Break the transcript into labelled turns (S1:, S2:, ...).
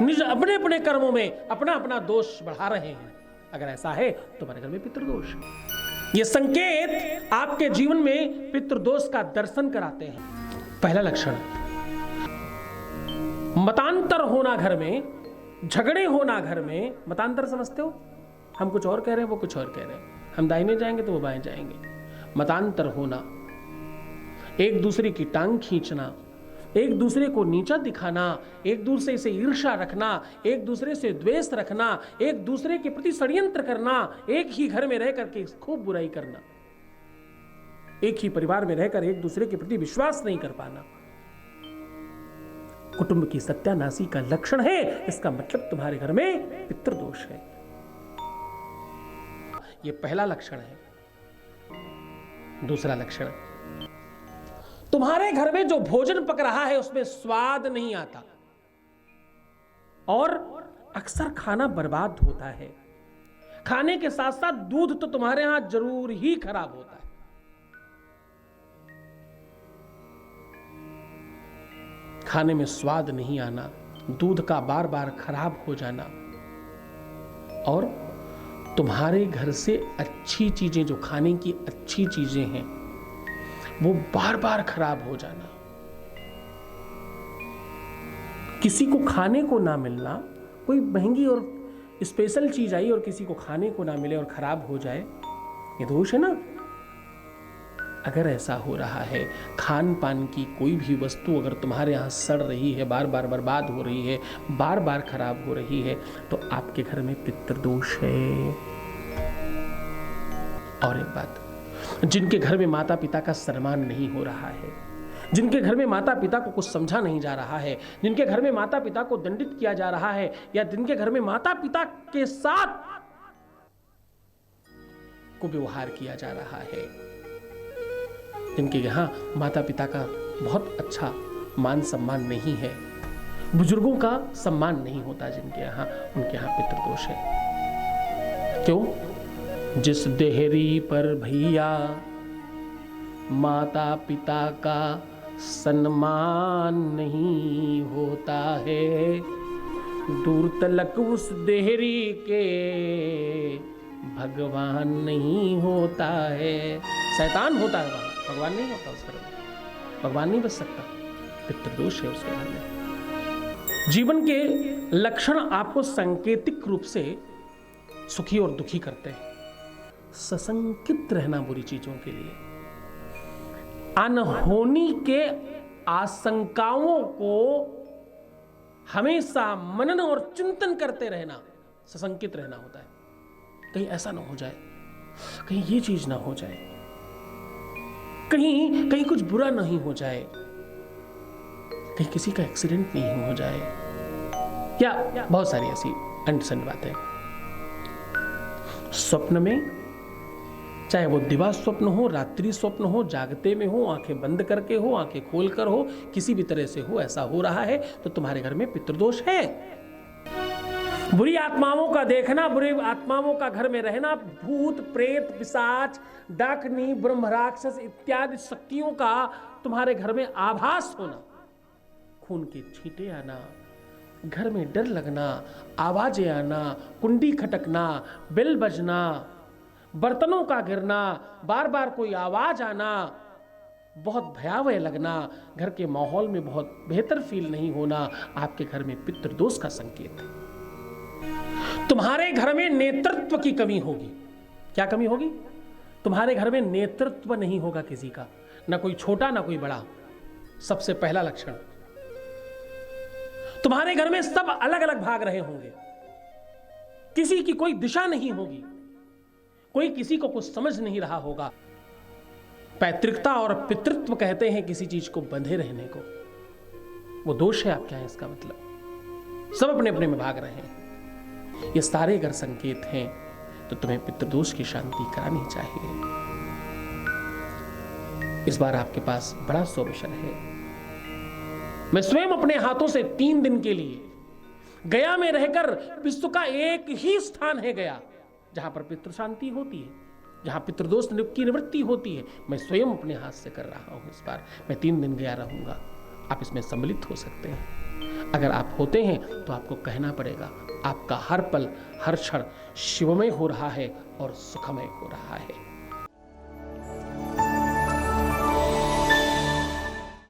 S1: निज अपने अपने कर्मों में अपना अपना दोष बढ़ा रहे हैं। अगर ऐसा है तो तुम्हारे घर में पितृदोष है। ये संकेत आपके जीवन में पितृदोष का दर्शन कराते हैं। पहला लक्षण, मतांतर होना घर में, झगड़े होना घर में। मतांतर समझते हो? हम कुछ और कह रहे हैं, वो कुछ और कह रहे हैं, हम दाहिने जाएंगे तो वो बाएं जाएंगे। मतांतर होना, एक दूसरे की टांग खींचना, एक दूसरे को नीचा दिखाना, एक दूसरे से ईर्ष्या रखना, एक दूसरे से द्वेष रखना, एक दूसरे के प्रति षड्यंत्र करना, एक ही घर में रह करके खूब बुराई करना, एक ही परिवार में रहकर एक दूसरे के प्रति विश्वास नहीं कर पाना, कुटुंब की सत्यानाशी का लक्षण है। इसका मतलब तुम्हारे घर में पितृदोष है। यह पहला लक्षण है। दूसरा लक्षण, तुम्हारे घर में जो भोजन पक रहा है उसमें स्वाद नहीं आता और अक्सर खाना बर्बाद होता है। खाने के साथ साथ दूध तो तुम्हारे यहां जरूर ही खराब होता है। खाने में स्वाद नहीं आना, दूध का बार बार खराब हो जाना, और तुम्हारे घर से अच्छी चीजें, जो खाने की अच्छी चीजें हैं, वो बार बार खराब हो जाना। किसी को खाने को ना मिलना, कोई महंगी और स्पेशल चीज आई और किसी को खाने को ना मिले और खराब हो जाए, ये दोष है ना। अगर ऐसा हो रहा है, खान पान की कोई भी वस्तु अगर तुम्हारे यहां सड़ रही है, बार बार बर्बाद हो रही है, बार बार खराब हो रही है, तो आपके घर में पितृदोष है। और एक बात, जिनके घर में माता पिता का सम्मान नहीं हो रहा है, जिनके घर में माता पिता को कुछ समझा नहीं जा रहा है, जिनके घर में माता पिता को दंडित किया जा रहा है, या जिनके घर में माता पिता के साथ कुव्यवहार किया जा रहा है, जिनके यहां माता पिता का बहुत अच्छा मान सम्मान नहीं है, बुजुर्गों का सम्मान नहीं होता जिनके यहां, उनके यहां पितृदोष है। क्यों? जिस देहरी पर भैया माता पिता का सम्मान नहीं होता है, दूर तलक उस देहरी के भगवान नहीं होता है। शैतान होता है वहां, भगवान नहीं होता उस घर में। भगवान नहीं बच सकता, पितृदोष है उसके घर में। जीवन के लक्षण आपको सांकेतिक रूप से सुखी और दुखी करते हैं। सशंकित रहना बुरी चीजों के लिए, अनहोनी के आशंकाओं को हमेशा मनन और चिंतन करते रहना, सशंकित रहना होता है। कहीं ऐसा ना हो जाए, कहीं ये चीज ना हो जाए, कहीं कहीं कुछ बुरा नहीं हो जाए, कहीं किसी का एक्सीडेंट नहीं हो जाए, या बहुत सारी ऐसी अनसंड बातें। स्वप्न में, चाहे वो दिवा स्वप्न हो, रात्रि स्वप्न हो, जागते में हो, आंखें बंद करके हो, आंखें खोलकर हो, किसी भी तरह से हो, ऐसा हो रहा है तो तुम्हारे घर में पितृदोष है। बुरी आत्माओं का देखना, बुरी आत्माओं का घर में रहना, भूत प्रेत पिशाच डाकनी ब्रह्म राक्षस इत्यादि शक्तियों का तुम्हारे घर में आभास होना, खून के छींटे आना, घर में डर लगना, आवाजें आना, कुंडी खटकना, बेल बजना, बर्तनों का गिरना, बार बार कोई आवाज आना, बहुत भयावह लगना, घर के माहौल में बहुत बेहतर फील नहीं होना, आपके घर में पितृदोष का संकेत है। तुम्हारे घर में नेतृत्व की कमी होगी। क्या कमी होगी? तुम्हारे घर में नेतृत्व नहीं होगा किसी का, ना कोई छोटा ना कोई बड़ा। सबसे पहला लक्षण, तुम्हारे घर में सब अलग अलग भाग रहे होंगे, किसी की कोई दिशा नहीं होगी, कोई किसी को कुछ समझ नहीं रहा होगा। पैतृकता और पितृत्व कहते हैं किसी चीज को बंधे रहने को, वो दोष है आपके यहां। इसका मतलब सब अपने अपने में भाग रहे हैं। ये सारे अगर संकेत हैं तो तुम्हें पितृदोष की शांति करानी चाहिए। इस बार आपके पास बड़ा सोल्यूशन है। मैं स्वयं अपने हाथों से 3 दिन के लिए गया में रहकर, विश्व का एक ही स्थान है गया जहां पर पितृ शांति होती है, जहां पितृदोष की निवृत्ति होती है, मैं स्वयं अपने हाथ से कर रहा हूं। इस बार मैं 3 दिन गया रहूंगा, आप इसमें सम्मिलित हो सकते हैं। अगर आप होते हैं तो आपको कहना पड़ेगा, आपका हर पल हर क्षण शिवमय हो रहा है और सुखमय हो रहा है।